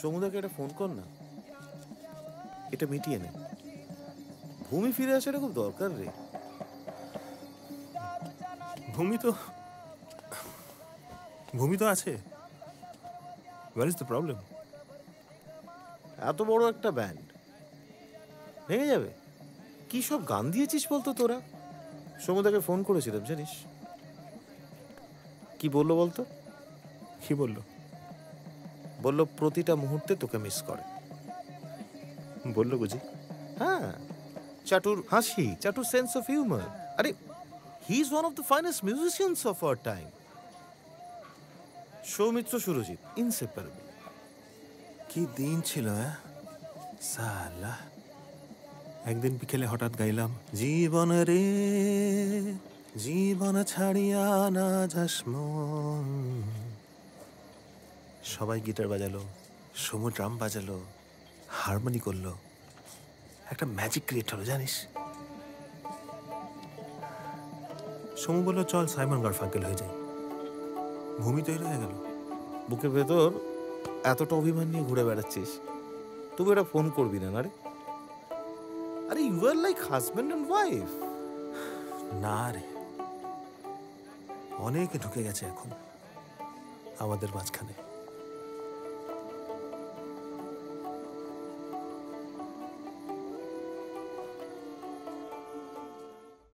সমুদাকে একটা ফোন কর না, এটা মিটিয়ে নে। ভূমি ফিরে আসাটা খুব দরকার রে। ভূমি তো আছে। Where is the problem? এত বড় একটা ব্যান্ড ভেঙে যাবে? কি সব গান দিয়েছিস বলতো তোরা? সমুদাকে ফোন করেছিলাম জানিস, কি বললো বলতো? কি বললো? বললো প্রতিটা মুহূর্তে তোকে মিস করে। বললো বুঝি? হ্যাঁ, চাটুর হাসি, চাটুর সেন্স অফ হিউমার। আরে he is one of the finest musicians of our time. Soumitra Surajit inseparable. কি দিন ছিল, হ্যাঁ সালা। একদিন বিকেলে হঠাৎ গাইলাম, জীবন রে জীবন ছাড়িয়া না যাস মন। সবাই গিটার বাজালো, সমু ড্রাম বাজালো, হারমোনি করলো, একটা ম্যাজিক ক্রিয়েট হলো জানিস। সমু বললো চল সাইমন গারফাঙ্কেল হয়ে যাই। ভূমি তৈরি হয়ে গেল। বুকের ভেতর এতটা অভিমান নিয়ে ঘুরে বেড়াচ্ছিস, তবু এটা ফোন করবি না রে? আরে you are like husband and wife. না রে, অনেকে ঢুকে গেছে এখন আমাদের মাঝখানে।